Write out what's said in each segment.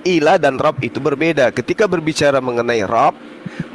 ilah dan Rabb itu berbeda. Ketika berbicara mengenai Rabb,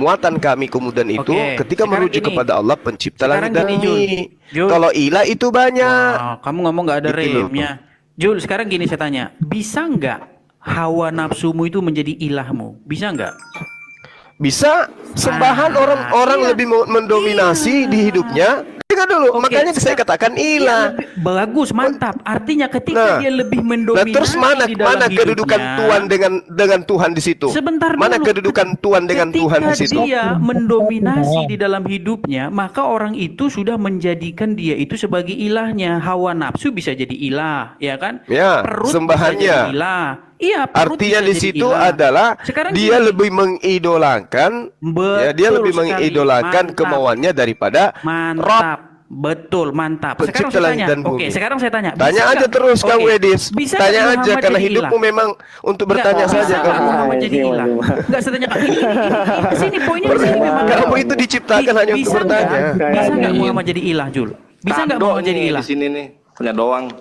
muatan kami kemudian itu ketika merujuk kepada Allah pencipta langit dan bumi. Kalau ilah itu banyak. Kamu ngomong nggak ada gitu remnya. Jul, sekarang gini saya tanya, bisa nggak hawa nafsumu itu menjadi ilahmu? Bisa nggak? Bisa. Sembahan orang-orang lebih mendominasi di hidupnya. Dengar dulu, makanya saya katakan ilah. Bagus, mantap. Artinya ketika dia lebih mendominasi terus mana kedudukan Tuhan dengan Tuhan di situ? Sebentar mana dulu. kedudukan Tuhan dengan Tuhan di situ? Ketika dia mendominasi di dalam hidupnya, maka orang itu sudah menjadikan dia itu sebagai ilahnya. Hawa nafsu bisa jadi ilah, ya kan? Ya, perut sembahannya. bisa jadi ilah. Iya, artinya di situ adalah sekarang dia lebih mengidolakan, ya, dia lebih mengidolakan kemauannya daripada Rabb. Betul, mantap. Sekarang saya tanya. Sekarang saya tanya. Tanya aja terus kamu Edis. Tanya aja karena hidupmu memang untuk bertanya saja kamu. Muhammad jadi ilah. Enggak saya tanya ini sini poinnya di sini memang. Kamu itu diciptakan hanya untuk bertanya. Bisa enggak Muhammad jadi ilah, Jul? Bisa enggak Muhammad jadi ilah? Di sini nih punya doang.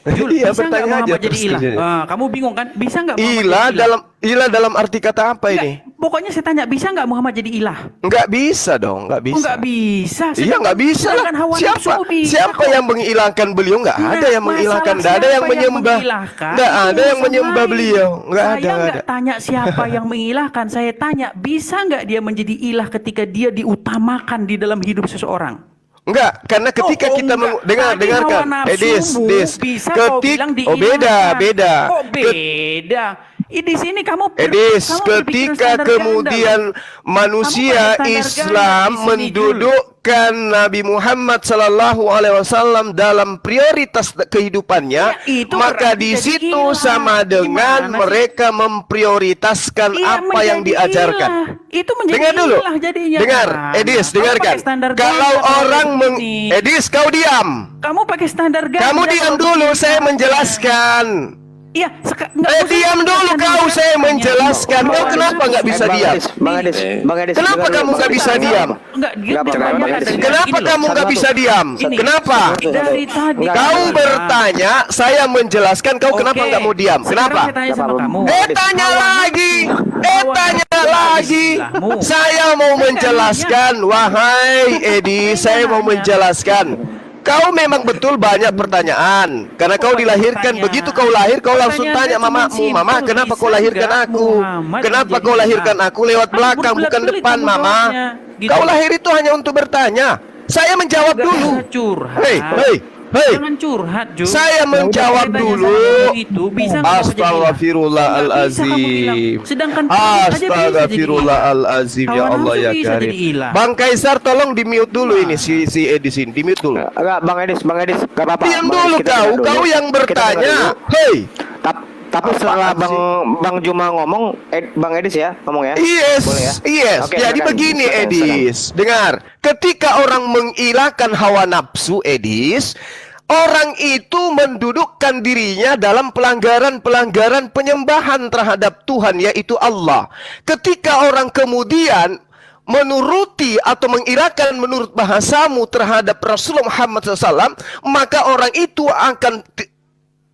Jul, iya, bisa nggak Muhammad aja jadi ilah? Kamu bingung kan? Bisa nggak Muhammad ilah dalam arti kata apa ini? Pokoknya saya tanya, bisa nggak Muhammad jadi ilah? Nggak bisa dong, nggak bisa. Nggak bisa. Iya nggak bisa. Siapa yang menghilangkan beliau? Nggak ada yang menghilangkan. Nggak ada yang menyembah. Nggak ada yang menyembah beliau. Nggak ada. Saya nggak tanya siapa yang mengilahkan. Saya tanya, bisa nggak dia menjadi ilah ketika dia diutamakan di dalam hidup seseorang? Enggak, karena ketika kita dengarkan Edis, beda. Di sini kamu Edis, ketika kemudian manusia Islam mendudukkan Nabi Muhammad sallallahu alaihi wasallam dalam prioritas kehidupannya, maka di situ sama dengan mereka memprioritaskan apa yang diajarkan. Itu menjadi dengar dulu. Jadinya. Dengar, Edis, dengarkan. Kalau orang Edis, kau diam. Kamu pakai standar ganda. Kamu diam dulu, saya menjelaskan. Iya, diam dulu kau, saya menjelaskan. Kau kenapa nggak bisa diam? Bang Edis, kenapa kamu nggak bisa diam? Kenapa kamu nggak bisa diam? Kenapa? Dari tadi kau bertanya, saya menjelaskan. Kau kenapa nggak mau diam? Kenapa? Tanya lagi. Tanya lagi. Saya mau menjelaskan, wahai Edi, saya mau menjelaskan. Kau memang betul banyak pertanyaan. Karena kau dilahirkan, begitu kau lahir, kau langsung tanya mamamu, Mama, kenapa kau lahirkan aku? Kenapa kau lahirkan aku lewat belakang, bukan depan, Mama? Kau lahir itu hanya untuk bertanya. Saya menjawab dulu. Hei, jangan curhat, Jul. Saya menjawab dulu. Astagfirullahalazim. Astagfirullahalazim, ya Allah ya Karim. Bang Kaisar tolong di mute dulu ini si Edis ini, di mute dulu. Enggak, Bang Edis, enggak apa-apa. Diam dulu kau yang bertanya. Hei. Tapi setelah Bang Juma ngomong, Bang Edis ya ngomong ya. Yes, boleh ya? Yes. Jadi begini Edis, dengar. Ketika orang mengilahkan hawa nafsu, Edis, orang itu mendudukkan dirinya dalam pelanggaran-pelanggaran penyembahan terhadap Tuhan, yaitu Allah. Ketika orang kemudian menuruti atau mengirahkan menurut bahasamu terhadap Rasulullah Muhammad SAW, maka orang itu akan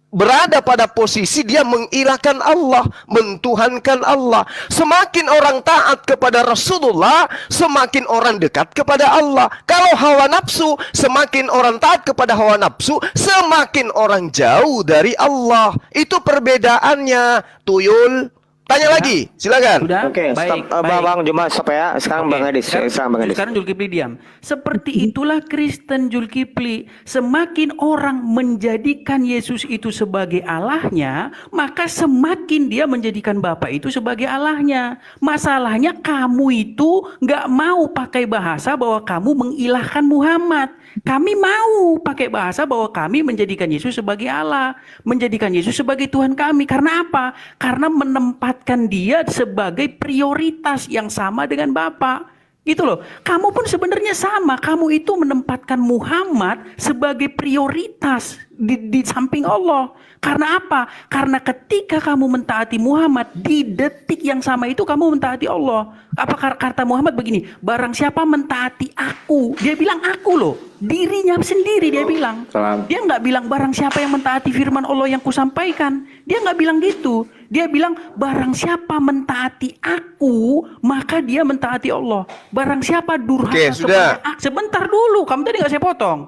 berada pada posisi dia mengilahkan Allah, mentuhankan Allah. Semakin orang taat kepada Rasulullah, semakin orang dekat kepada Allah. Kalau hawa nafsu, semakin orang taat kepada hawa nafsu, semakin orang jauh dari Allah. Itu perbedaannya, Tuyul. Tanya lagi, silakan. Oke, baik. Bang Juma stop ya. Sekarang Bang Edis. Sekarang Zulkifli diam. Seperti itulah Kristen, Zulkifli. Semakin orang menjadikan Yesus itu sebagai Allahnya, maka semakin dia menjadikan Bapa itu sebagai Allahnya. Masalahnya kamu itu nggak mau pakai bahasa bahwa kamu mengilahkan Muhammad. Kami mau pakai bahasa bahwa kami menjadikan Yesus sebagai Allah, menjadikan Yesus sebagai Tuhan kami. Karena apa? Karena menempatkan dia sebagai prioritas yang sama dengan Bapa. Gitu loh. Kamu pun sebenarnya sama. Kamu itu menempatkan Muhammad sebagai prioritas di samping Allah. Karena apa? Karena ketika kamu mentaati Muhammad, di detik yang sama itu kamu mentaati Allah. Apa kata Muhammad begini, barang siapa mentaati aku, dia bilang aku loh, dirinya sendiri dia bilang. Dia nggak bilang barang siapa yang mentaati firman Allah yang kusampaikan. Dia nggak bilang gitu. Dia bilang barang siapa mentaati aku, maka dia mentaati Allah. Barang siapa durhaka sudah. kepada aku, sebentar dulu, kamu tadi nggak saya potong.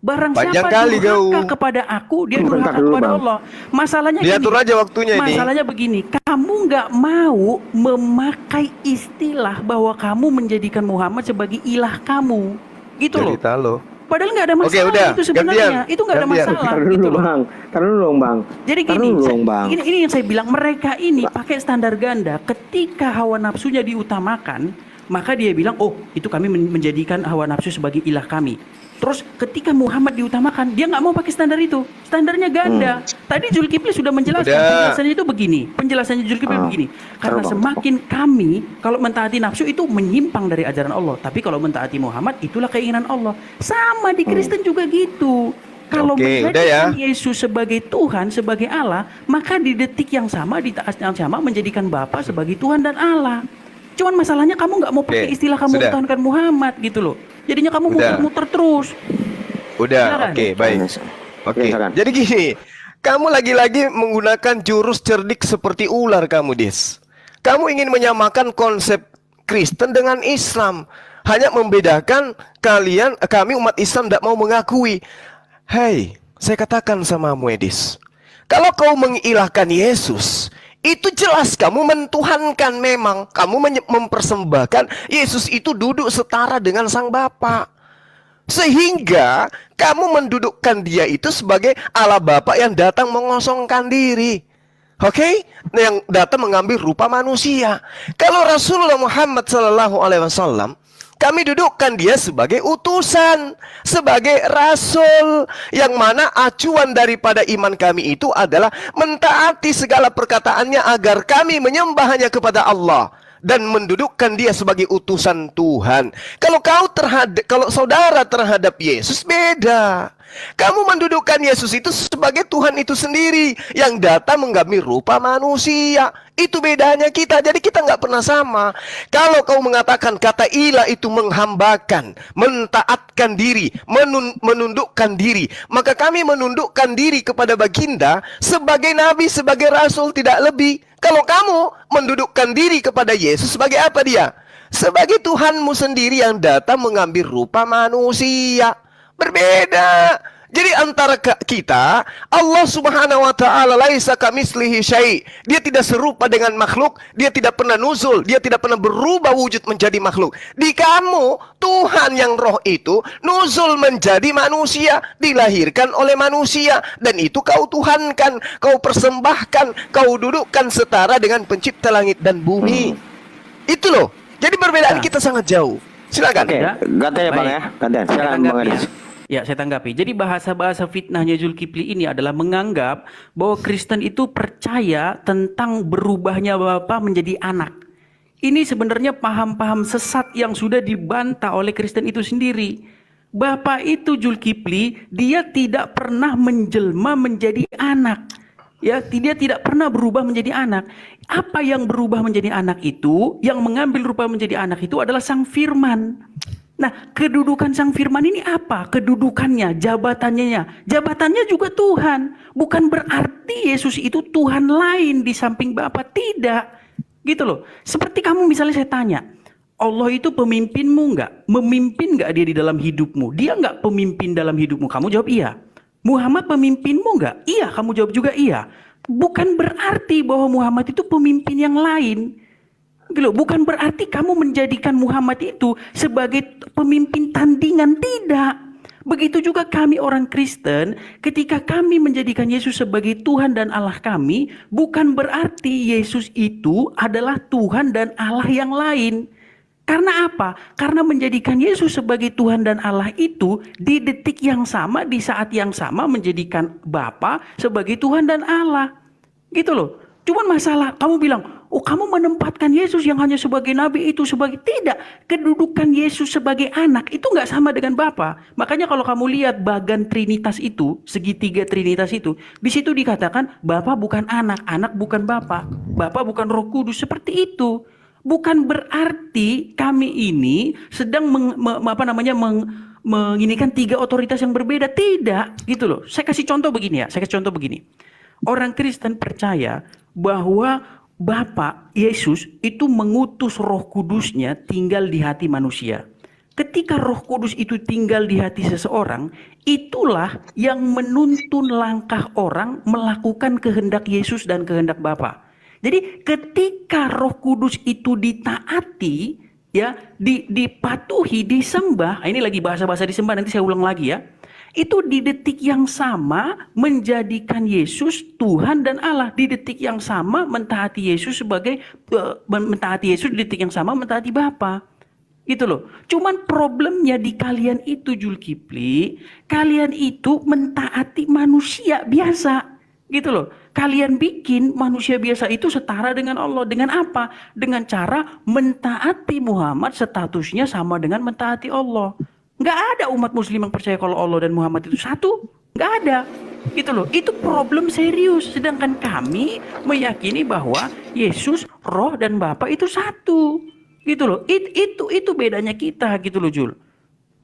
Barang Panjang siapa kali durhaka kau. kepada aku, dia Bentar durhaka dulu, kepada Bang. Allah. Masalahnya Diatur gini, aja waktunya ini. masalahnya begini, kamu nggak mau memakai istilah bahwa kamu menjadikan Muhammad sebagai ilah kamu, gitu loh. Cerita lo. Padahal nggak ada masalah udah, itu sebenarnya, gantian. itu nggak ada Gantian. masalah, Tar gitu dulu loh. bang, tar dulu dong bang. Jadi Tar gini, dulu dong bang. ini yang saya bilang, mereka ini pakai standar ganda. Ketika hawa nafsunya diutamakan, maka dia bilang, oh itu kami menjadikan hawa nafsu sebagai ilah kami. Terus ketika Muhammad diutamakan, dia nggak mau pakai standar itu. Standarnya ganda. Tadi Zulkifli sudah menjelaskan, Udah. penjelasannya itu begini. Penjelasannya Zulkifli begini. Karena Bang. semakin kami, kalau mentaati nafsu itu menyimpang dari ajaran Allah. Tapi kalau mentaati Muhammad, itulah keinginan Allah. Sama di Kristen juga gitu. Kalau Oke, udah menjadikan ya. Yesus sebagai Tuhan, sebagai Allah, maka di detik yang sama, di saat yang sama menjadikan Bapa sebagai Tuhan dan Allah. Cuman masalahnya kamu nggak mau pakai Oke, istilah kamu sudah. bertahankan Muhammad gitu loh. Jadinya kamu Udah. muter-muter terus. Udah, Silakan. oke, baik. Oke. silakan. Jadi gini, kamu lagi-lagi menggunakan jurus cerdik seperti ular kamu, Dis. Kamu ingin menyamakan konsep Kristen dengan Islam. Hanya membedakan kami umat Islam tidak mau mengakui. Hei, saya katakan sama Edis. Kalau kau mengilahkan Yesus, itu jelas kamu mentuhankan memang. Kamu mempersembahkan Yesus itu duduk setara dengan Sang Bapa. Sehingga kamu mendudukkan dia itu sebagai Allah Bapa yang datang mengosongkan diri. Oke? Yang datang mengambil rupa manusia. Kalau Rasulullah Muhammad SAW, kami dudukkan dia sebagai utusan, sebagai rasul, yang mana acuan daripada iman kami itu adalah mentaati segala perkataannya agar kami menyembah hanya kepada Allah dan mendudukkan dia sebagai utusan Tuhan. Kalau saudara terhadap Yesus beda. Kamu mendudukkan Yesus itu sebagai Tuhan itu sendiri yang datang mengambil rupa manusia. Itu bedanya kita. Jadi kita nggak pernah sama. Kalau kau mengatakan kata ilah itu menghambakan, mentaatkan diri, menundukkan diri, maka kami menundukkan diri kepada baginda sebagai nabi, sebagai rasul, tidak lebih. Kalau kamu mendudukkan diri kepada Yesus sebagai apa dia? Sebagai Tuhanmu sendiri yang datang mengambil rupa manusia. Berbeda. Jadi antara kita, Allah Subhanahu wa taala laisa kamitslihi syai'. Dia tidak serupa dengan makhluk, dia tidak pernah nuzul, dia tidak pernah berubah wujud menjadi makhluk. Di kamu, Tuhan yang roh itu nuzul menjadi manusia, dilahirkan oleh manusia, dan itu kau tuhankan, kau persembahkan, kau dudukkan setara dengan pencipta langit dan bumi. Itu loh. Jadi perbedaan kita sangat jauh. Silakan. Oke, gantian ya bang Baik. ya, gantian. Saya Silakan bang tanggapi Edis. ya, saya tanggapi. Jadi bahasa-bahasa fitnahnya Zulkifli ini adalah menganggap bahwa Kristen itu percaya tentang berubahnya Bapa menjadi anak. Ini sebenarnya paham-paham sesat yang sudah dibantah oleh Kristen itu sendiri. Bapa itu Zulkifli, dia tidak pernah menjelma menjadi anak. Ya, dia tidak pernah berubah menjadi anak. Apa yang berubah menjadi anak itu, yang mengambil rupa menjadi anak itu adalah Sang Firman. Nah, kedudukan Sang Firman ini apa? Kedudukannya, jabatannya. Jabatannya juga Tuhan. Bukan berarti Yesus itu Tuhan lain di samping Bapa. Tidak. Gitu loh. Seperti kamu misalnya saya tanya, Allah itu pemimpinmu enggak? Memimpin enggak dia di dalam hidupmu? Dia enggak pemimpin dalam hidupmu? Kamu jawab iya. Muhammad pemimpinmu enggak? Iya, kamu jawab juga iya. Bukan berarti bahwa Muhammad itu pemimpin yang lain. Gitu, bukan berarti kamu menjadikan Muhammad itu sebagai pemimpin tandingan, tidak. Begitu juga kami orang Kristen, ketika kami menjadikan Yesus sebagai Tuhan dan Allah kami, bukan berarti Yesus itu adalah Tuhan dan Allah yang lain. Karena apa? Karena menjadikan Yesus sebagai Tuhan dan Allah itu di detik yang sama, di saat yang sama menjadikan Bapa sebagai Tuhan dan Allah. Gitu loh. Cuman masalah kamu bilang, oh kamu menempatkan Yesus yang hanya sebagai nabi itu sebagai, tidak. Kedudukan Yesus sebagai anak itu nggak sama dengan Bapa. Makanya kalau kamu lihat bagan Trinitas itu, segitiga Trinitas itu, di situ dikatakan Bapa bukan anak, anak bukan Bapa, Bapa bukan Roh Kudus, seperti itu. Bukan berarti kami ini sedang menginikan tiga otoritas yang berbeda, tidak, gitu loh. Saya kasih contoh begini. Orang Kristen percaya bahwa Bapa Yesus itu mengutus Roh Kudusnya tinggal di hati manusia. Ketika Roh Kudus itu tinggal di hati seseorang, itulah yang menuntun langkah orang melakukan kehendak Yesus dan kehendak Bapa. Jadi ketika Roh Kudus itu ditaati, ya, dipatuhi, disembah. Ini lagi bahasa-bahasa disembah, nanti saya ulang lagi ya. Itu di detik yang sama menjadikan Yesus Tuhan dan Allah. Di detik yang sama mentaati Yesus di detik yang sama mentaati Bapa. Gitu loh. Cuman problemnya di kalian itu, Zulkifli, kalian itu mentaati manusia biasa. Gitu loh. Kalian bikin manusia biasa itu setara dengan Allah. Dengan apa? Dengan cara mentaati Muhammad, statusnya sama dengan mentaati Allah. Nggak ada umat muslim yang percaya kalau Allah dan Muhammad itu satu. Nggak ada. Gitu loh. Itu problem serius. Sedangkan kami meyakini bahwa Yesus, Roh dan Bapa itu satu. Gitu loh. Itu bedanya kita gitu loh, Jul.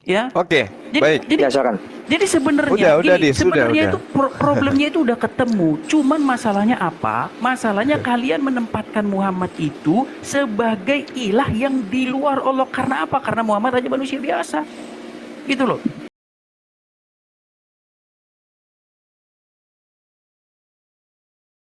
Ya. Oke, baik. Jadi sebenarnya udah. itu problemnya itu udah ketemu. Cuman masalahnya apa? Masalahnya kalian menempatkan Muhammad itu sebagai ilah yang di luar Allah. Karena apa? Karena Muhammad hanya manusia biasa. Gitu loh.